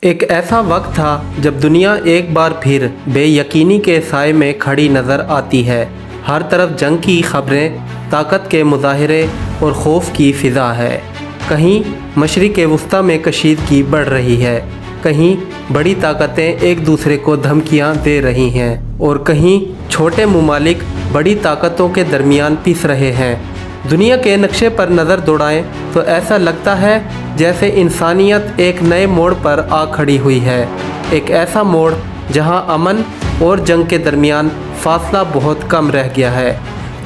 एक ऐसा वक्त था जब दुनिया एक बार फिर बेयकीनी के साए में खड़ी नज़र आती है। हर तरफ जंग की खबरें, ताकत के मुजाहरे और खौफ की फ़िज़ा है। कहीं मशरिक़ वस्ती में कशीदगी बढ़ रही है, कहीं बड़ी ताकतें एक दूसरे को धमकियां दे रही हैं और कहीं छोटे मुमालिक बड़ी ताकतों के दरमियान पिस रहे हैं। दुनिया के नक्शे पर नज़र दौड़ाएं तो ऐसा लगता है जैसे इंसानियत एक नए मोड़ पर आ खड़ी हुई है। एक ऐसा मोड़ जहां अमन और जंग के दरमियान फासला बहुत कम रह गया है।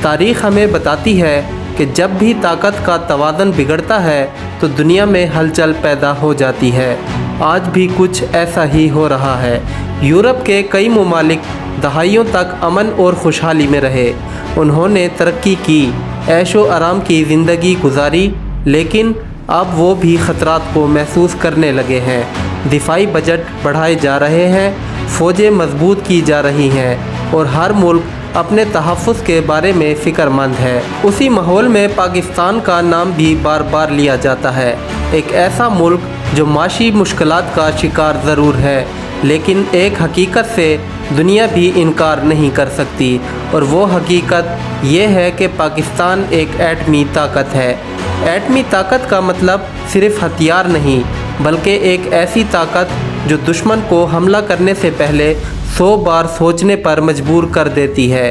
तारीख़ हमें बताती है कि जब भी ताकत का तवाज़ुन बिगड़ता है तो दुनिया में हलचल पैदा हो जाती है। आज भी कुछ ऐसा ही हो रहा है। यूरोप के कई मुमालिक दहाइयों तक अमन और खुशहाली में रहे। उन्होंने तरक्की की, ऐशो आराम की ज़िंदगी गुजारी, लेकिन अब वो भी ख़तरात को महसूस करने लगे हैं। दिफाई बजट बढ़ाए जा रहे हैं, फ़ौजें मजबूत की जा रही हैं और हर मुल्क अपने तहफ़्फ़ुज़ के बारे में फ़िक्रमंद है। उसी माहौल में पाकिस्तान का नाम भी बार बार लिया जाता है। एक ऐसा मुल्क जो माशी मुश्किलात का शिकार ज़रूर है, लेकिन एक हकीकत से दुनिया भी इनकार नहीं कर सकती, और वो हकीकत ये है कि पाकिस्तान एक एटमी ताकत है। एटमी ताकत का मतलब सिर्फ़ हथियार नहीं, बल्कि एक ऐसी ताकत जो दुश्मन को हमला करने से पहले 100 बार सोचने पर मजबूर कर देती है।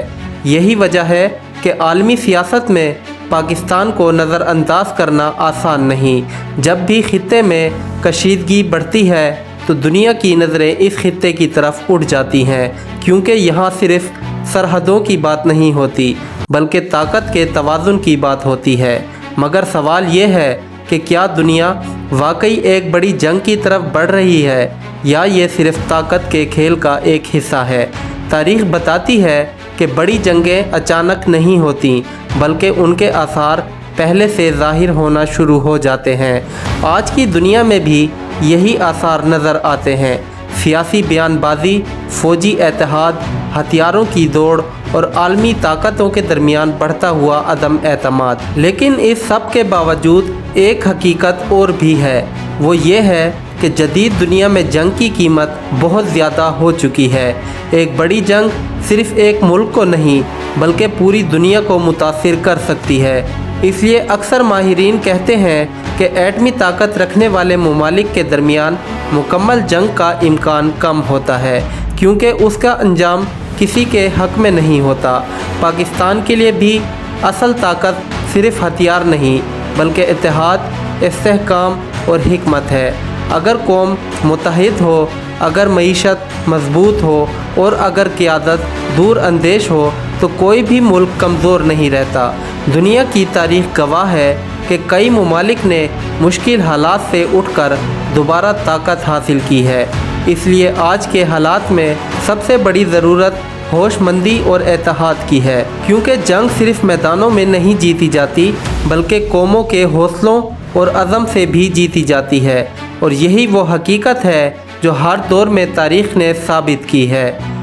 यही वजह है कि आलमी सियासत में पाकिस्तान को नज़रअंदाज करना आसान नहीं। जब भी खित्ते में कशीदगी बढ़ती है तो दुनिया की नज़रें इस खित्ते की तरफ उठ जाती हैं, क्योंकि यहाँ सिर्फ़ सरहदों की बात नहीं होती बल्कि ताकत के तवाज़ुन की बात होती है। मगर सवाल ये है कि क्या दुनिया वाकई एक बड़ी जंग की तरफ बढ़ रही है, या ये सिर्फ़ ताकत के खेल का एक हिस्सा है। तारीख़ बताती है कि बड़ी जंगें अचानक नहीं होती, बल्कि उनके आसार पहले से ज़ाहिर होना शुरू हो जाते हैं। आज की दुनिया में भी यही आसार नज़र आते हैं। सियासी बयानबाजी, फ़ौजी इत्तेहाद, हथियारों की दौड़ और आलमी ताकतों के दरमियान बढ़ता हुआ अदम एतमाद। लेकिन इस सब के बावजूद एक हकीकत और भी है। वो ये है कि जदीद दुनिया में जंग की कीमत बहुत ज़्यादा हो चुकी है। एक बड़ी जंग सिर्फ़ एक मुल्क को नहीं बल्कि पूरी दुनिया को मुतासिर कर सकती है। इसलिए अक्सर माहिरीन कहते हैं कि एटमी ताकत रखने वाले मुमालिक के दरमियान मुकम्मल जंग का इम्कान कम होता है, क्योंकि उसका अंजाम किसी के हक़ में नहीं होता। पाकिस्तान के लिए भी असल ताकत सिर्फ़ हथियार नहीं बल्कि इत्तेहाद, इस्तेहकाम और हिकमत है। अगर कौम मुत्तहिद हो, अगर मईशत मजबूत हो और अगर क़ियादत दूर अंदेश हो तो कोई भी मुल्क कमज़ोर नहीं रहता। दुनिया की तारीख़ गवाह है कि कई मुमालिक ने मुश्किल हालात से उठकर दोबारा ताकत हासिल की है। इसलिए आज के हालात में सबसे बड़ी ज़रूरत होशमंदी और इत्तेहाद की है, क्योंकि जंग सिर्फ़ मैदानों में नहीं जीती जाती बल्कि कौमों के हौसलों और अज़म से भी जीती जाती है। और यही वो हकीकत है जो हर दौर में तारीख़ ने साबित की है।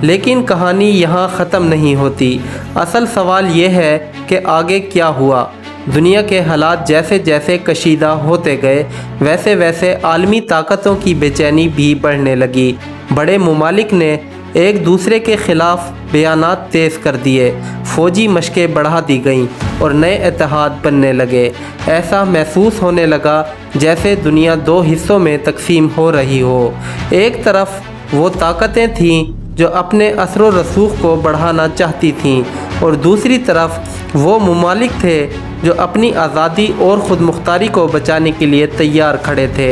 लेकिन कहानी यहाँ ख़त्म नहीं होती। असल सवाल ये है कि आगे क्या हुआ। दुनिया के हालात जैसे जैसे कशीदा होते गए, वैसे वैसे आलमी ताकतों की बेचैनी भी बढ़ने लगी। बड़े मुमालिक ने एक दूसरे के ख़िलाफ़ बयानात तेज़ कर दिए, फ़ौजी मशक़ें बढ़ा दी गईं और नए इत्तेहाद बनने लगे। ऐसा महसूस होने लगा जैसे दुनिया दो हिस्सों में तकसीम हो रही हो। एक तरफ वो ताकतें थीं जो अपने असर व रसूख को बढ़ाना चाहती थीं, और दूसरी तरफ वो मुमालिक थे जो अपनी आज़ादी और ख़ुद मुख्तारी को बचाने के लिए तैयार खड़े थे।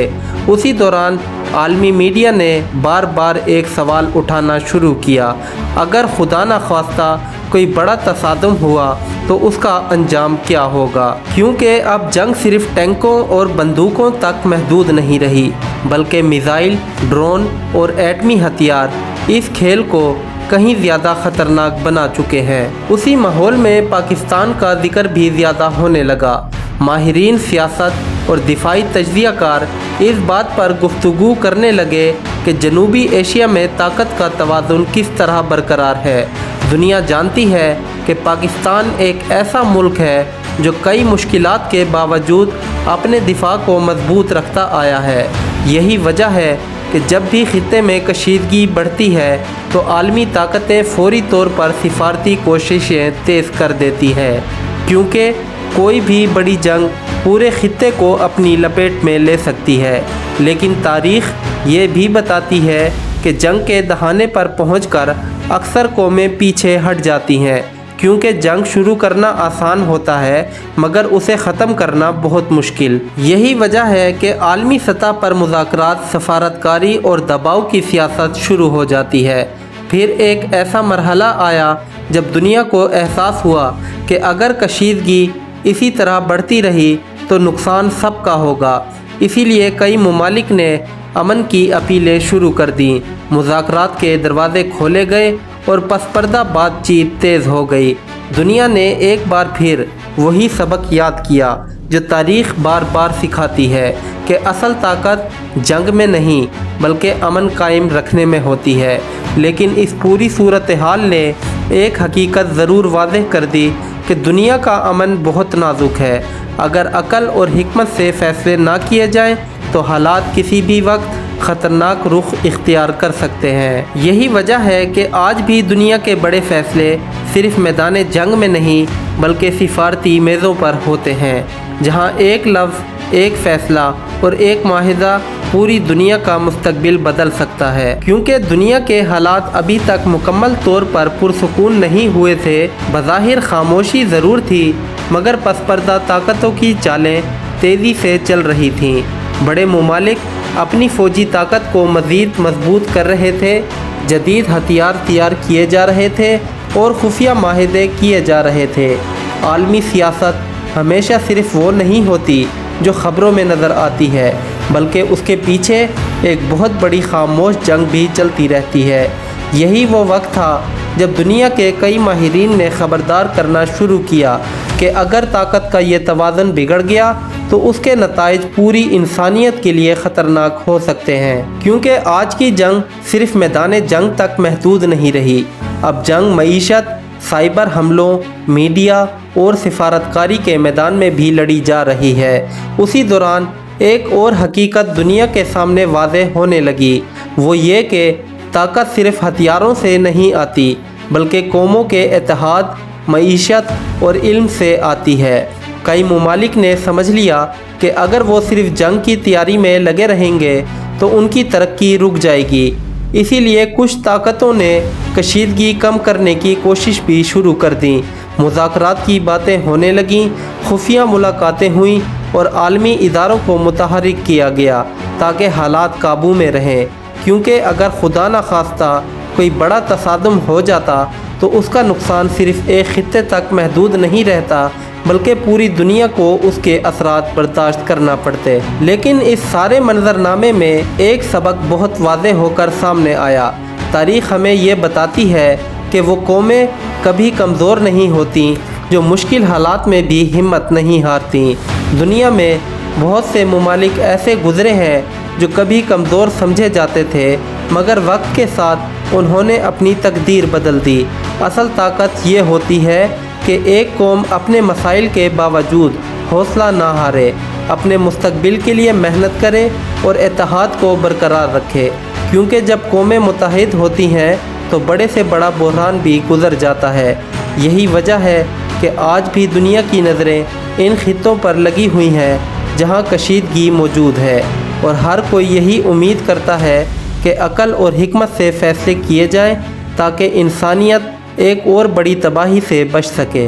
उसी दौरान आलमी मीडिया ने बार बार एक सवाल उठाना शुरू किया, अगर खुदा न ख्वास्ता कोई बड़ा तसादुम हुआ तो उसका अंजाम क्या होगा। क्योंकि अब जंग सिर्फ टैंकों और बंदूकों तक महदूद नहीं रही, बल्कि मिसाइल, ड्रोन और एटमी हथियार इस खेल को कहीं ज़्यादा ख़तरनाक बना चुके हैं। उसी माहौल में पाकिस्तान का जिक्र भी ज़्यादा होने लगा। माहिरीन सियासत और दिफाई तज्ज़ियाकार इस बात पर गुफ्तगू करने लगे कि जनूबी एशिया में ताकत का तवाज़ुन किस तरह बरकरार है। दुनिया जानती है कि पाकिस्तान एक ऐसा मुल्क है जो कई मुश्किलात के बावजूद अपने दिफा को मजबूत रखता आया है। यही वजह है کہ جب بھی خطے میں کشیدگی بڑھتی ہے تو عالمی طاقتیں فوری طور پر سفارتی کوششیں تیز کر دیتی ہے، کیونکہ کوئی بھی بڑی جنگ پورے خطے کو اپنی لپیٹ میں لے سکتی ہے۔ لیکن تاریخ یہ بھی بتاتی ہے کہ جنگ کے دہانے پر پہنچ کر اکثر قومیں پیچھے ہٹ جاتی ہیں، کیونکہ جنگ شروع کرنا آسان ہوتا ہے مگر اسے ختم کرنا بہت مشکل۔ یہی وجہ ہے کہ عالمی سطح پر مذاکرات، سفارتکاری اور دباؤ کی سیاست شروع ہو جاتی ہے۔ پھر ایک ایسا مرحلہ آیا جب دنیا کو احساس ہوا کہ اگر کشیدگی اسی طرح بڑھتی رہی تو نقصان سب کا ہوگا۔ اسی لیے کئی ممالک نے امن کی اپیلیں شروع کر دیں، مذاکرات کے دروازے کھولے گئے اور پس پردہ بات چیت تیز ہو گئی۔ دنیا نے ایک بار پھر وہی سبق یاد کیا جو تاریخ بار بار سکھاتی ہے کہ اصل طاقت جنگ میں نہیں بلکہ امن قائم رکھنے میں ہوتی ہے۔ لیکن اس پوری صورتحال نے ایک حقیقت ضرور واضح کر دی کہ دنیا کا امن بہت نازک ہے۔ اگر عقل اور حکمت سے فیصلے نہ کیے جائیں تو حالات کسی بھی وقت خطرناک رخ اختیار کر سکتے ہیں۔ یہی وجہ ہے کہ آج بھی دنیا کے بڑے فیصلے صرف میدان جنگ میں نہیں بلکہ سفارتی میزوں پر ہوتے ہیں، جہاں ایک لفظ، ایک فیصلہ اور ایک معاہدہ پوری دنیا کا مستقبل بدل سکتا ہے۔ کیونکہ دنیا کے حالات ابھی تک مکمل طور پر پرسکون نہیں ہوئے تھے۔ بظاہر خاموشی ضرور تھی مگر پس پردہ طاقتوں کی چالیں تیزی سے چل رہی تھیں۔ بڑے ممالک اپنی فوجی طاقت کو مزید مضبوط کر رہے تھے، جدید ہتھیار تیار کیے جا رہے تھے اور خفیہ معاہدے کیے جا رہے تھے۔ عالمی سیاست ہمیشہ صرف وہ نہیں ہوتی جو خبروں میں نظر آتی ہے، بلکہ اس کے پیچھے ایک بہت بڑی خاموش جنگ بھی چلتی رہتی ہے۔ یہی وہ وقت تھا جب دنیا کے کئی ماہرین نے خبردار کرنا شروع کیا کہ اگر طاقت کا یہ توازن بگڑ گیا تو اس کے نتائج پوری انسانیت کے لیے خطرناک ہو سکتے ہیں۔ کیونکہ آج کی جنگ صرف میدان جنگ تک محدود نہیں رہی، اب جنگ معیشت، سائبر حملوں، میڈیا اور سفارتکاری کے میدان میں بھی لڑی جا رہی ہے۔ اسی دوران ایک اور حقیقت دنیا کے سامنے واضح ہونے لگی، وہ یہ کہ طاقت صرف ہتھیاروں سے نہیں آتی بلکہ قوموں کے اتحاد، معیشت اور علم سے آتی ہے۔ کئی ممالک نے سمجھ لیا کہ اگر وہ صرف جنگ کی تیاری میں لگے رہیں گے تو ان کی ترقی رک جائے گی۔ اسی لیے کچھ طاقتوں نے کشیدگی کم کرنے کی کوشش بھی شروع کر دیں، مذاکرات کی باتیں ہونے لگیں، خفیہ ملاقاتیں ہوئیں اور عالمی اداروں کو متحرک کیا گیا تاکہ حالات قابو میں رہیں۔ کیونکہ اگر خدا نخواستہ کوئی بڑا تصادم ہو جاتا تو اس کا نقصان صرف ایک خطے تک محدود نہیں رہتا بلکہ پوری دنیا کو اس کے اثرات برداشت کرنا پڑتے۔ لیکن اس سارے منظرنامے میں ایک سبق بہت واضح ہو کر سامنے آیا۔ تاریخ ہمیں یہ بتاتی ہے کہ وہ قومیں کبھی کمزور نہیں ہوتیں جو مشکل حالات میں بھی ہمت نہیں ہارتیں۔ دنیا میں بہت سے ممالک ایسے گزرے ہیں جو کبھی کمزور سمجھے جاتے تھے مگر وقت کے ساتھ انہوں نے اپنی تقدیر بدل دی۔ اصل طاقت یہ ہوتی ہے کہ ایک قوم اپنے مسائل کے باوجود حوصلہ نہ ہارے، اپنے مستقبل کے لیے محنت کرے اور اتحاد کو برقرار رکھے۔ کیونکہ جب قومیں متحد ہوتی ہیں تو بڑے سے بڑا بحران بھی گزر جاتا ہے۔ یہی وجہ ہے کہ آج بھی دنیا کی نظریں ان خطوں پر لگی ہوئی ہیں جہاں کشیدگی موجود ہے، اور ہر کوئی یہی امید کرتا ہے کہ عقل اور حکمت سے فیصلے کیے جائیں تاکہ انسانیت ایک اور بڑی تباہی سے بچ سکے۔